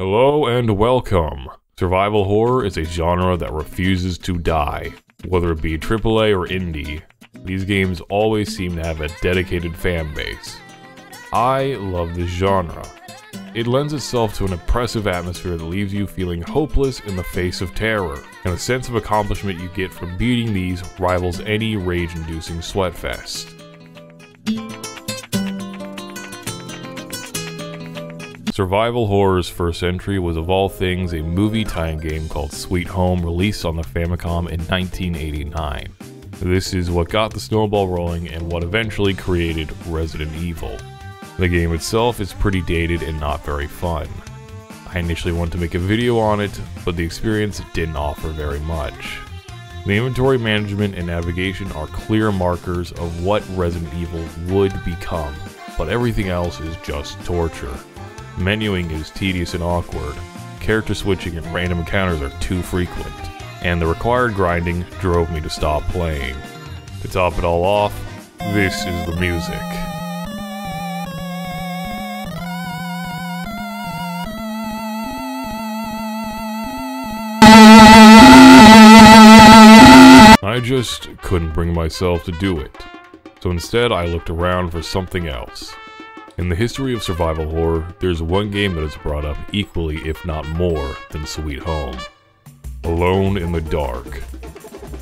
Hello and welcome. Survival horror is a genre that refuses to die. Whether it be AAA or indie, these games always seem to have a dedicated fan base. I love this genre. It lends itself to an oppressive atmosphere that leaves you feeling hopeless in the face of terror, and the sense of accomplishment you get from beating these rivals any rage-inducing sweatfest. Survival horror's first entry was of all things a movie tie-in game called Sweet Home, released on the Famicom in 1989. This is what got the snowball rolling and what eventually created Resident Evil. The game itself is pretty dated and not very fun. I initially wanted to make a video on it, but the experience didn't offer very much. The inventory management and navigation are clear markers of what Resident Evil would become, but everything else is just torture. Menuing is tedious and awkward, character switching and random encounters are too frequent, and the required grinding drove me to stop playing. To top it all off, this is the music. I just couldn't bring myself to do it, so instead I looked around for something else. In the history of survival horror, there's one game that is brought up equally, if not more, than Sweet Home. Alone in the Dark.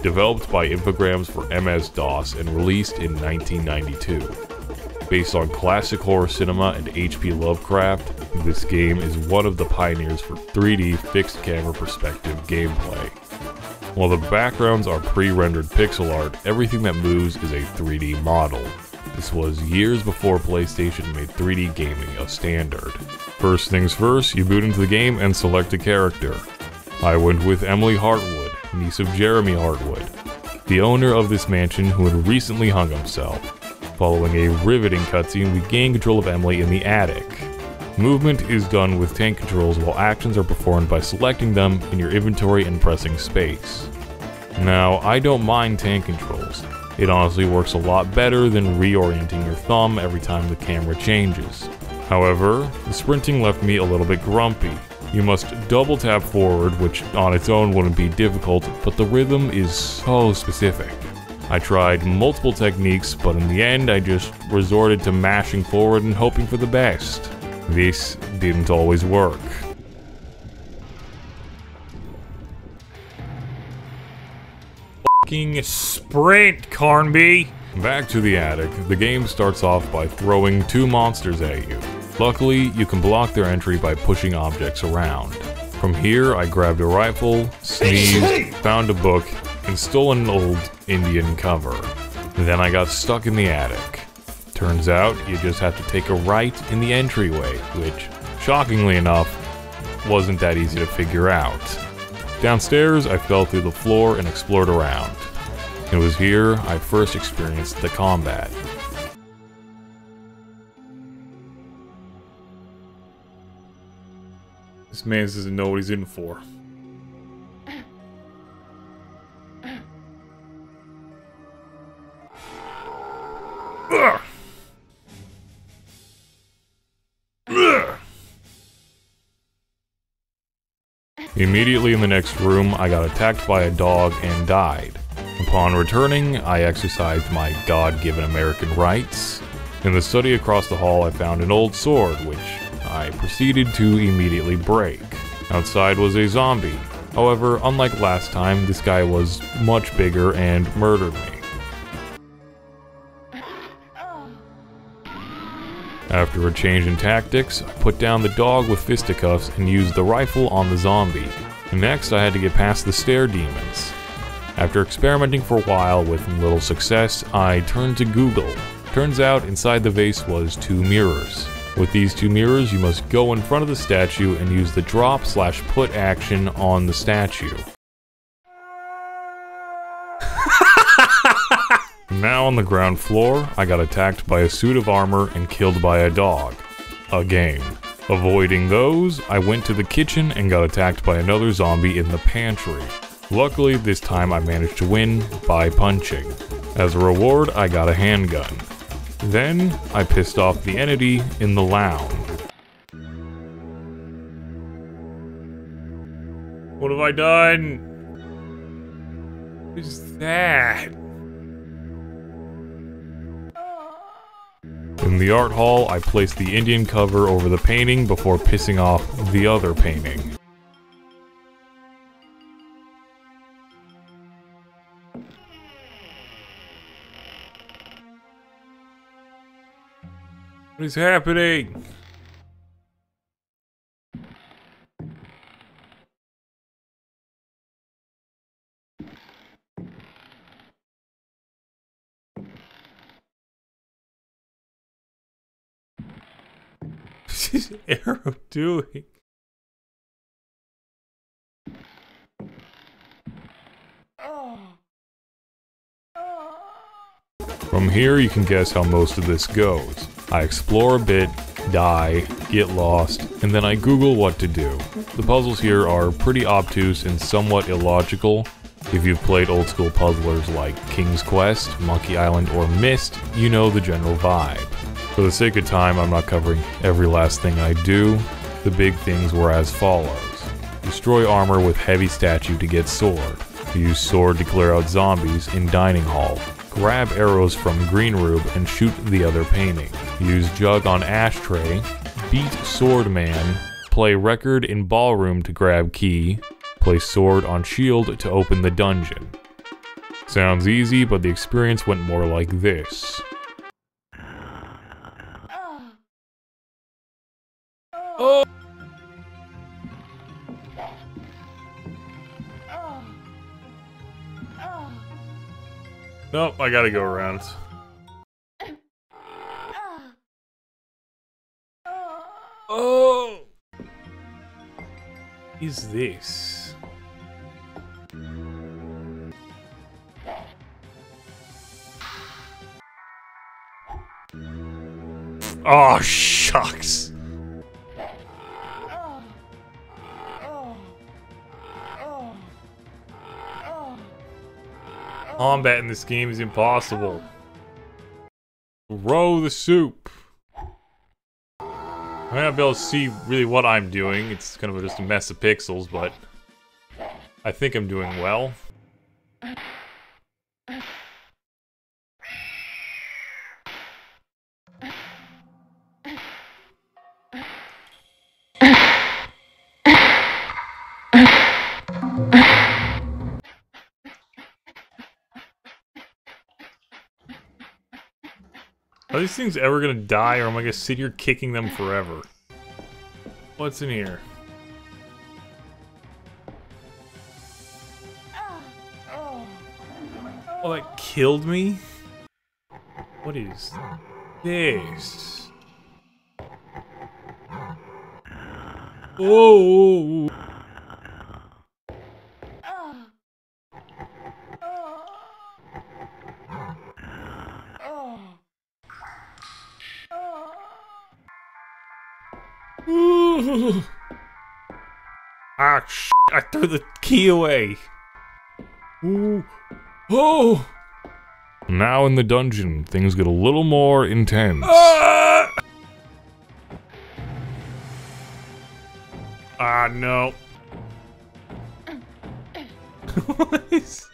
Developed by Infogrames for MS-DOS and released in 1992. Based on classic horror cinema and H.P. Lovecraft, this game is one of the pioneers for 3D fixed camera perspective gameplay. While the backgrounds are pre-rendered pixel art, everything that moves is a 3D model. This was years before PlayStation made 3D gaming a standard. First things first, you boot into the game and select a character. I went with Emily Hartwood, niece of Jeremy Hartwood, the owner of this mansion who had recently hung himself. Following a riveting cutscene, we gain control of Emily in the attic. Movement is done with tank controls while actions are performed by selecting them in your inventory and pressing space. Now, I don't mind tank controls. It honestly works a lot better than reorienting your thumb every time the camera changes. However, the sprinting left me a little bit grumpy. You must double tap forward, which on its own wouldn't be difficult, but the rhythm is so specific. I tried multiple techniques, but in the end I just resorted to mashing forward and hoping for the best. This didn't always work. Sprint, Carnby! Back to the attic, the game starts off by throwing two monsters at you. Luckily, you can block their entry by pushing objects around. From here, I grabbed a rifle, sneezed, found a book, and stole an old Indian cover. Then I got stuck in the attic. Turns out, you just have to take a right in the entryway, which, shockingly enough, wasn't that easy to figure out. Downstairs, I fell through the floor and explored around. It was here I first experienced the combat. This man doesn't know what he's in for. Ugh. Ugh. Immediately in the next room, I got attacked by a dog and died. Upon returning, I exercised my God-given American rights. In the study across the hall, I found an old sword, which I proceeded to immediately break. Outside was a zombie. However, unlike last time, this guy was much bigger and murdered me. After a change in tactics, I put down the dog with fisticuffs and used the rifle on the zombie. Next, I had to get past the stair demons. After experimenting for a while with little success, I turned to Google. Turns out, inside the vase was two mirrors. With these two mirrors, you must go in front of the statue and use the drop/put action on the statue. Now on the ground floor, I got attacked by a suit of armor and killed by a dog. Again. Avoiding those, I went to the kitchen and got attacked by another zombie in the pantry. Luckily, this time I managed to win by punching. As a reward, I got a handgun. Then, I pissed off the entity in the lounge. What have I done? What is that? In the art hall, I placed the Indian cover over the painting before pissing off the other painting. What is happening? What's this arrow doing? From here, you can guess how most of this goes. I explore a bit, die, get lost, and then I Google what to do. The puzzles here are pretty obtuse and somewhat illogical. If you've played old school puzzlers like King's Quest, Monkey Island, or Myst, you know the general vibe. For the sake of time, I'm not covering every last thing I do. The big things were as follows. Destroy armor with heavy statue to get sword. Use sword to clear out zombies in dining hall. Grab arrows from green rube and shoot the other painting. Use jug on ashtray. Beat sword man. Play record in ballroom to grab key. Place sword on shield to open the dungeon. Sounds easy, but the experience went more like this. Oh! Nope, I gotta go around. Oh! What is this? Oh, shucks! Combat in this game is impossible. Row the soup. I might not be able to see really what I'm doing. It's kind of just a mess of pixels, but I think I'm doing well. Are these things ever gonna die, or am I gonna sit here kicking them forever? What's in here? Oh, that killed me? What is this? Oh! Ah, shit, I threw the key away. Ooh. Oh! Now in the dungeon, things get a little more intense. Ah, no. What is...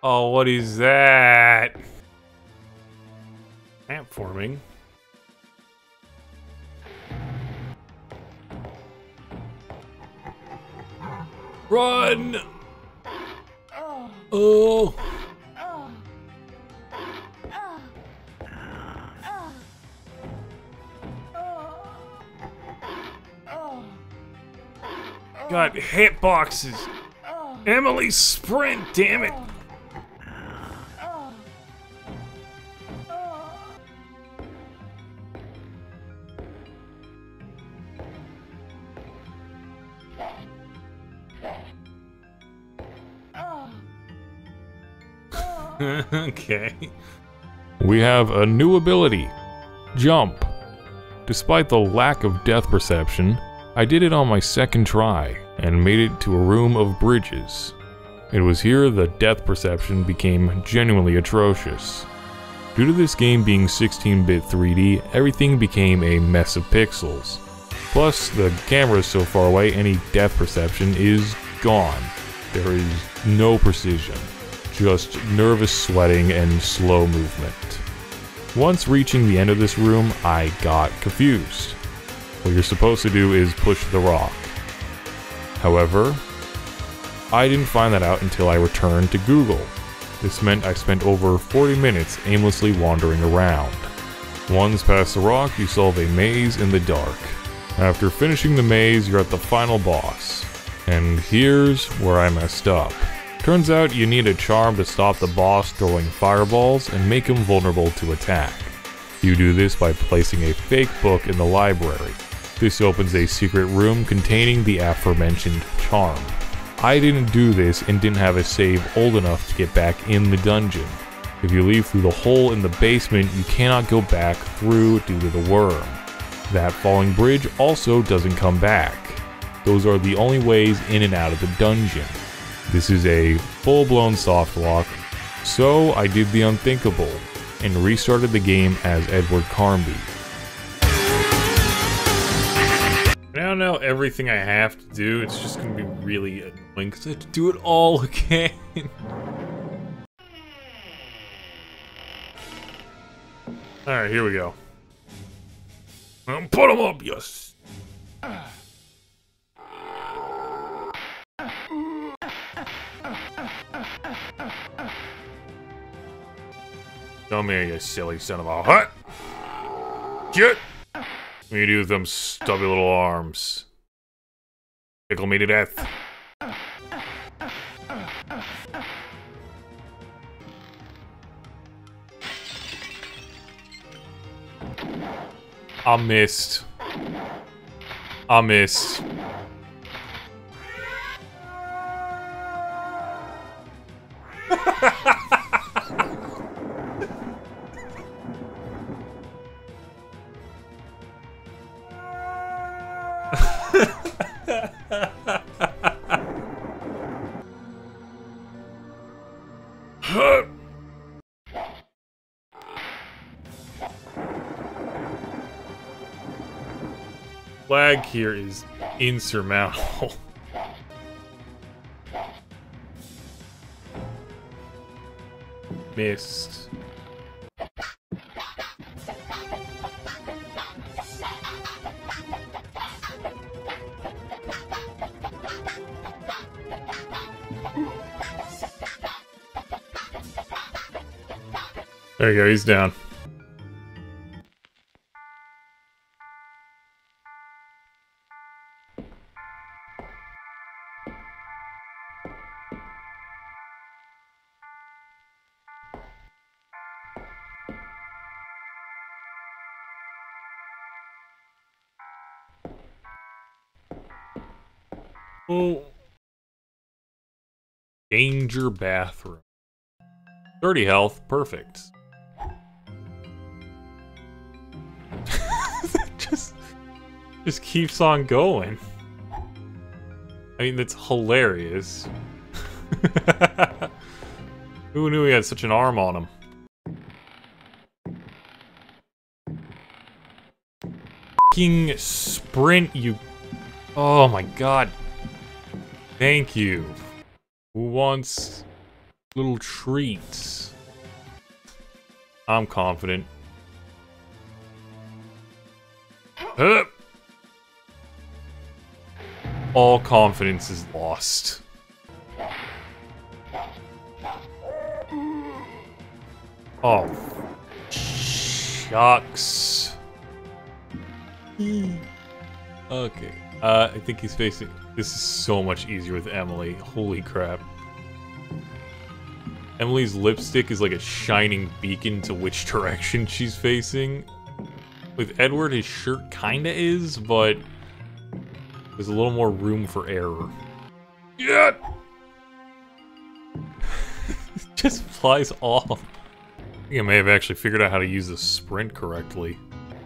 Oh, what is that? Ant forming. Run! Oh! Got hitboxes! Emily, sprint, damn it! Okay. We have a new ability. Jump. Despite the lack of depth perception, I did it on my second try and made it to a room of bridges. It was here the depth perception became genuinely atrocious. Due to this game being 16-bit 3D, everything became a mess of pixels. Plus, the camera is so far away, any depth perception is gone. There is no precision, just nervous sweating and slow movement. Once reaching the end of this room, I got confused. What you're supposed to do is push the rock. However, I didn't find that out until I returned to Google. This meant I spent over 40 minutes aimlessly wandering around. Once past the rock, you solve a maze in the dark. After finishing the maze, you're at the final boss. And here's where I messed up. Turns out you need a charm to stop the boss throwing fireballs and make him vulnerable to attack. You do this by placing a fake book in the library. This opens a secret room containing the aforementioned charm. I didn't do this and didn't have a save old enough to get back in the dungeon. If you leave through the hole in the basement, you cannot go back through due to the worm. That falling bridge also doesn't come back. Those are the only ways in and out of the dungeon. This is a full-blown soft lock, so I did the unthinkable and restarted the game as Edward Carnby. Now I know everything I have to do, it's just gonna be really annoying because I have to do it all again. Alright, here we go. Put them up, yes! Come here, you silly son of a hut! Get! What do you do with them stubby little arms? Tickle me to death. I missed. I missed. Lag here is insurmountable. Missed. There you go, he's down. Oh. Danger bathroom. 30 health, perfect. just keeps on going. I mean, that's hilarious. Who knew he had such an arm on him? Fucking sprint, you... Oh my god. Thank you. Who wants little treats? I'm confident. All confidence is lost. Oh, shucks. Okay. I think he's facing... This is so much easier with Emily. Holy crap. Emily's lipstick is like a shining beacon to which direction she's facing. With Edward, his shirt kinda is, but there's a little more room for error. Yeah! Just flies off. I think I may have actually figured out how to use the sprint correctly.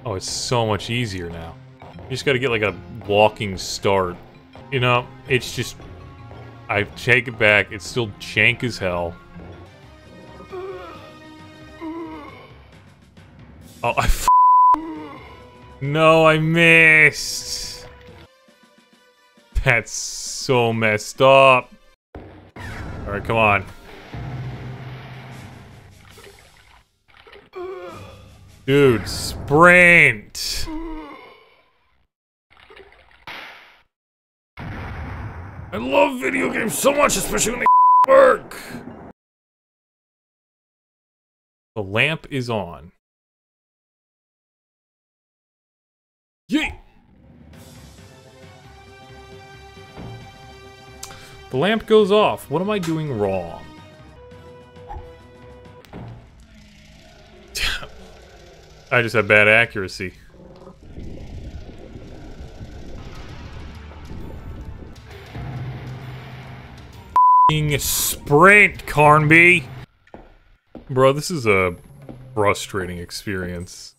Oh, it's so much easier now. You just gotta get like a walking start. You know, it's just... I take it back, it's still jank as hell. Oh, No, I missed! That's so messed up. Alright, come on. Dude, sprint! I love video games so much, especially when they work! The lamp is on. Yay! The lamp goes off. What am I doing wrong? I just have bad accuracy. F***ing sprint, Carnby! Bro, this is a frustrating experience.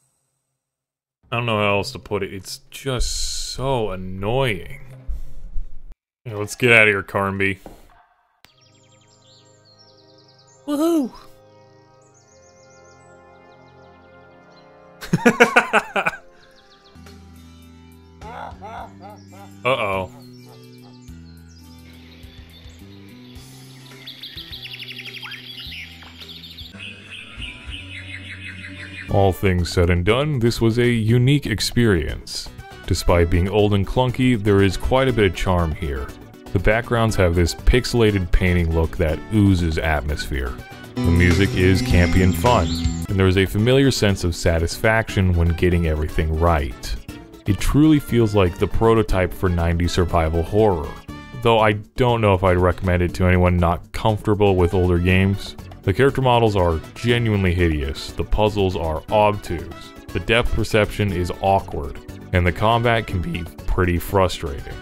I don't know how else to put it. It's just so annoying. Yeah, let's get out of here, Carnby. Woohoo! Uh-oh. All things said and done, this was a unique experience. Despite being old and clunky, there is quite a bit of charm here. The backgrounds have this pixelated painting look that oozes atmosphere. The music is campy and fun, and there is a familiar sense of satisfaction when getting everything right. It truly feels like the prototype for 90s survival horror, though I don't know if I'd recommend it to anyone not comfortable with older games. The character models are genuinely hideous, the puzzles are obtuse, the depth perception is awkward, and the combat can be pretty frustrating.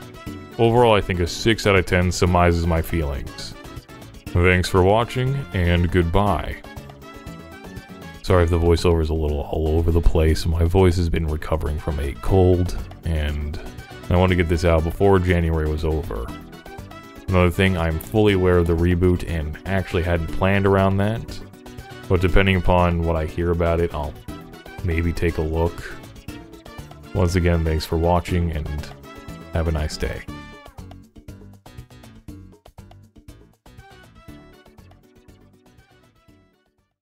Overall, I think a 6 out of 10 surmises my feelings. Thanks for watching, and goodbye. Sorry if the voiceover is a little all over the place. My voice has been recovering from a cold, and I wanted to get this out before January was over. Another thing, I'm fully aware of the reboot and actually hadn't planned around that, but depending upon what I hear about it, I'll maybe take a look. Once again, thanks for watching, and have a nice day.